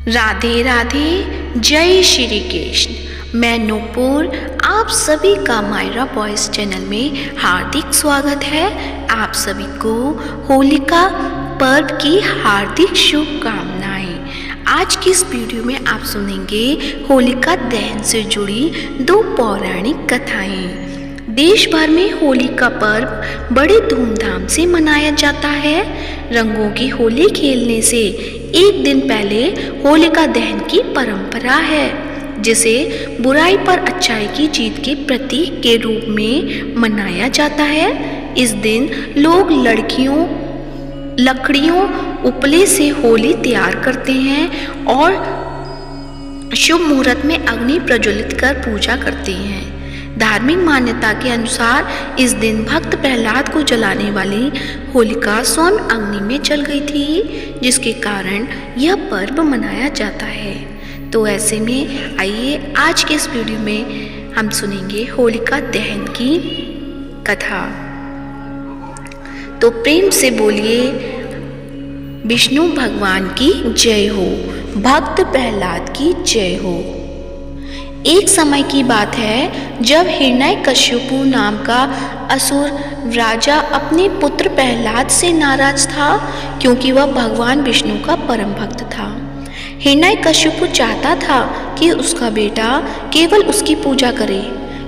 राधे राधे, जय श्री कृष्ण। मैं नूपुर, आप सभी का मायरा बॉयज़ चैनल में हार्दिक स्वागत है। आप सभी को होलिका पर्व की हार्दिक शुभकामनाएं। आज की इस वीडियो में आप सुनेंगे होलिका दहन से जुड़ी दो पौराणिक कथाएं। देश भर में होली का पर्व बड़े धूमधाम से मनाया जाता है। रंगों की होली खेलने से एक दिन पहले होलिका दहन की परंपरा है, जिसे बुराई पर अच्छाई की जीत के प्रतीक के रूप में मनाया जाता है। इस दिन लोग लकड़ियों उपले से होली तैयार करते हैं और शुभ मुहूर्त में अग्नि प्रज्वलित कर पूजा करते हैं। धार्मिक मान्यता के अनुसार इस दिन भक्त प्रहलाद को जलाने वाली होलिका स्वयं अग्नि में जल गई थी, जिसके कारण यह पर्व मनाया जाता है। तो ऐसे में आइए आज के इस वीडियो में हम सुनेंगे होलिका दहन की कथा। तो प्रेम से बोलिए विष्णु भगवान की जय हो, भक्त प्रहलाद की जय हो। एक समय की बात है जब हिरण्यकश्यपु नाम का असुर राजा अपने पुत्र प्रहलाद से नाराज था, क्योंकि वह भगवान विष्णु का परम भक्त था। हिरण्यकश्यपु चाहता था कि उसका बेटा केवल उसकी पूजा करे,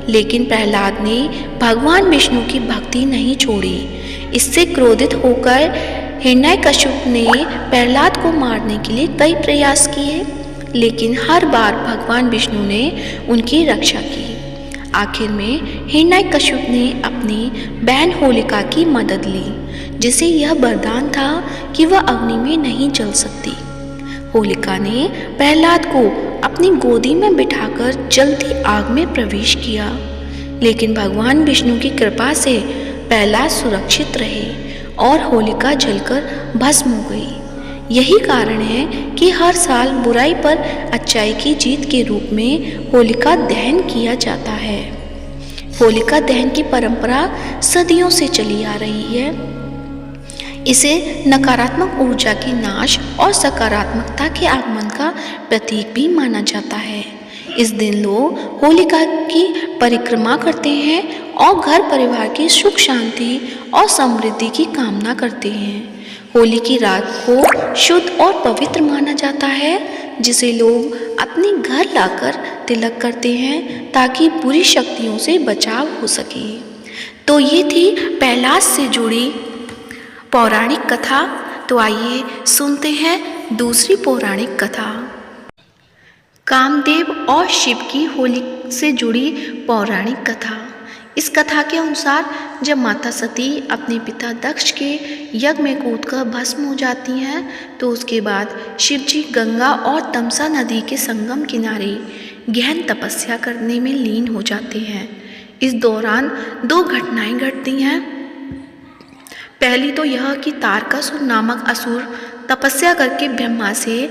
लेकिन प्रहलाद ने भगवान विष्णु की भक्ति नहीं छोड़ी। इससे क्रोधित होकर हिरण्यकश्यप ने प्रहलाद को मारने के लिए कई प्रयास किए, लेकिन हर बार भगवान विष्णु ने उनकी रक्षा की। आखिर में हिरण्यकश्यप ने अपनी बहन होलिका की मदद ली, जिसे यह वरदान था कि वह अग्नि में नहीं जल सकती। होलिका ने प्रहलाद को अपनी गोदी में बिठाकर जलती आग में प्रवेश किया, लेकिन भगवान विष्णु की कृपा से प्रहलाद सुरक्षित रहे और होलिका जलकर भस्म हो गई। यही कारण है कि हर साल बुराई पर अच्छाई की जीत के रूप में होलिका दहन किया जाता है। होलिका दहन की परंपरा सदियों से चली आ रही है। इसे नकारात्मक ऊर्जा की नाश और सकारात्मकता के आगमन का प्रतीक भी माना जाता है। इस दिन लोग होलिका की परिक्रमा करते हैं और घर परिवार की सुख शांति और समृद्धि की कामना करते हैं। होली की रात को शुद्ध और पवित्र माना जाता है, जिसे लोग अपने घर लाकर तिलक करते हैं ताकि बुरी शक्तियों से बचाव हो सके। तो ये थी प्रहलाद से जुड़ी पौराणिक कथा। तो आइए सुनते हैं दूसरी पौराणिक कथा। कामदेव और शिव की होली से जुड़ी पौराणिक कथा। इस कथा के अनुसार जब माता सती अपने पिता दक्ष के यज्ञ में कूदकर भस्म हो जाती हैं, तो उसके बाद शिवजी गंगा और तमसा नदी के संगम किनारे गहन तपस्या करने में लीन हो जाते हैं। इस दौरान दो घटनाएं घटती हैं। पहली तो यह कि तारकासुर नामक असुर तपस्या करके ब्रह्मा से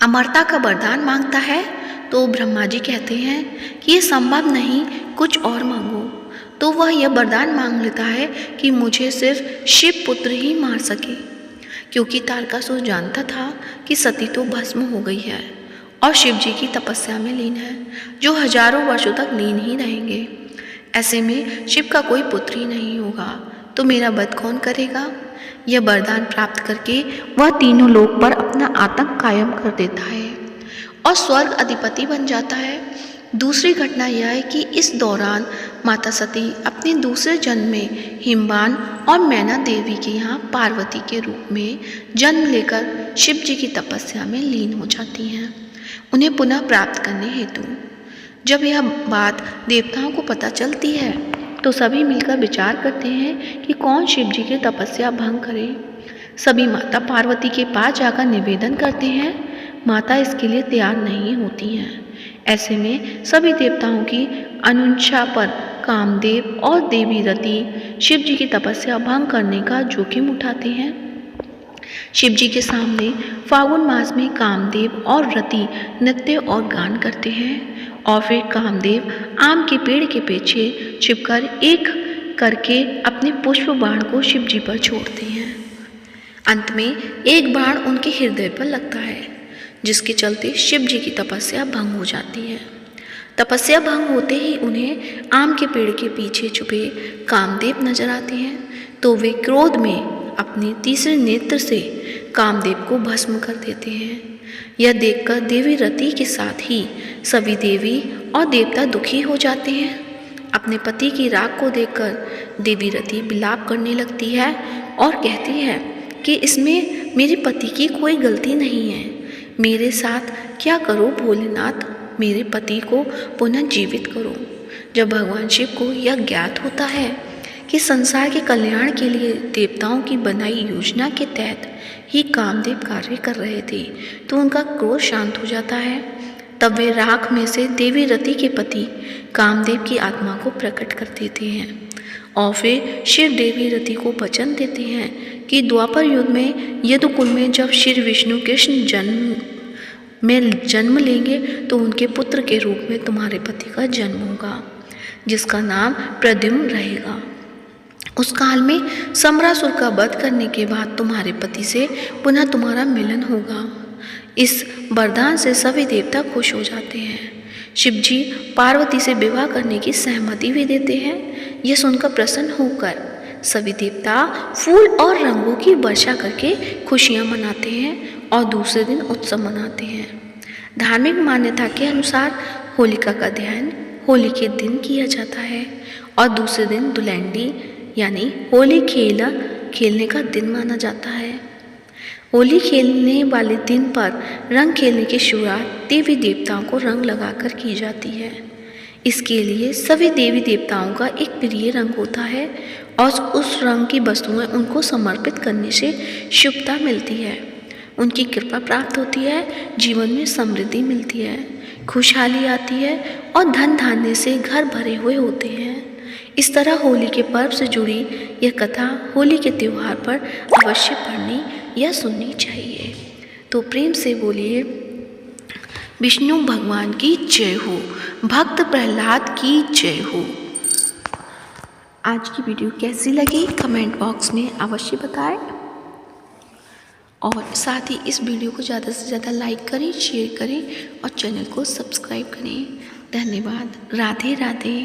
अमरता का वरदान मांगता है, तो ब्रह्मा जी कहते हैं कि ये संभव नहीं, कुछ और मांगो। तो वह यह वरदान मांग लेता है कि मुझे सिर्फ शिव पुत्र ही मार सके, क्योंकि तारकासुर जानता था कि सती तो भस्म हो गई है और शिव जी की तपस्या में लीन है, जो हजारों वर्षों तक लीन ही रहेंगे। ऐसे में शिव का कोई पुत्र ही नहीं होगा, तो मेरा वध कौन करेगा। यह वरदान प्राप्त करके वह तीनों लोक पर अपना आतंक कायम कर देता है और स्वर्ग अधिपति बन जाता है। दूसरी घटना यह है कि इस दौरान माता सती अपने दूसरे जन्म में हिमवान और मैना देवी के यहाँ पार्वती के रूप में जन्म लेकर शिव जी की तपस्या में लीन हो जाती हैं, उन्हें पुनः प्राप्त करने हेतु। जब यह बात देवताओं को पता चलती है, तो सभी मिलकर विचार करते हैं कि कौन शिव जी की तपस्या भंग करे। सभी माता पार्वती के पास जाकर निवेदन करते हैं। माता इसके लिए तैयार नहीं होती हैं। ऐसे में सभी देवताओं की अनुशंसा पर कामदेव और देवी रति शिव जी की तपस्या भंग करने का जोखिम उठाते हैं। शिव जी के सामने फागुन मास में कामदेव और रति नृत्य और गान करते हैं और फिर कामदेव आम के पेड़ के पीछे छिपकर एक करके अपने पुष्प बाण को शिव जी पर छोड़ते हैं। अंत में एक बाण उनके हृदय पर लगता है। जिसके चलते शिव जी की तपस्या भंग हो जाती है। तपस्या भंग होते ही उन्हें आम के पेड़ के पीछे छुपे कामदेव नजर आते हैं, तो वे क्रोध में अपने तीसरे नेत्र से कामदेव को भस्म कर देते हैं। यह देखकर देवी रति के साथ ही सभी देवी और देवता दुखी हो जाते हैं। अपने पति की राख को देखकर देवी रति विलाप करने लगती है और कहती है कि इसमें मेरे पति की कोई गलती नहीं है। मेरे साथ क्या करो भोलेनाथ, मेरे पति को पुनः जीवित करो। जब भगवान शिव को यह ज्ञात होता है कि संसार के कल्याण के लिए देवताओं की बनाई योजना के तहत ही कामदेव कार्य कर रहे थे, तो उनका क्रोध शांत हो जाता है। तब वे राख में से देवी रति के पति कामदेव की आत्मा को प्रकट कर देते हैं और फिर शिव देवी रति को वचन देते हैं कि द्वापर युग में यदुकुल में जब श्री विष्णु कृष्ण जन्म लेंगे तो उनके पुत्र के रूप में तुम्हारे पति का जन्म होगा, जिसका नाम प्रद्युम्न रहेगा। उस काल में समरासुर का वध करने के बाद तुम्हारे पति से पुनः तुम्हारा मिलन होगा। इस वरदान से सभी देवता खुश हो जाते हैं। शिव जी पार्वती से विवाह करने की सहमति भी देते हैं। यह सुनकर प्रसन्न होकर सभी देवता फूल और रंगों की वर्षा करके खुशियां मनाते हैं और दूसरे दिन उत्सव मनाते हैं। धार्मिक मान्यता के अनुसार होलिका का दहन होली के दिन किया जाता है और दूसरे दिन दुलैंडी यानी होली खेलने का दिन माना जाता है। होली खेलने वाले दिन पर रंग खेलने की शुरुआत देवी देवताओं को रंग लगाकर की जाती है। इसके लिए सभी देवी देवताओं का एक प्रिय रंग होता है और उस रंग की वस्तुएं उनको समर्पित करने से शुभता मिलती है, उनकी कृपा प्राप्त होती है, जीवन में समृद्धि मिलती है, खुशहाली आती है और धन धान्य से घर भरे हुए होते हैं। इस तरह होली के पर्व से जुड़ी यह कथा होली के त्यौहार पर अवश्य पढ़नी या सुननी चाहिए। तो प्रेम से बोलिए विष्णु भगवान की जय हो, भक्त प्रहलाद की जय हो। आज की वीडियो कैसी लगी कमेंट बॉक्स में अवश्य बताएं और साथ ही इस वीडियो को ज़्यादा से ज़्यादा लाइक करें, शेयर करें और चैनल को सब्सक्राइब करें। धन्यवाद। राधे राधे।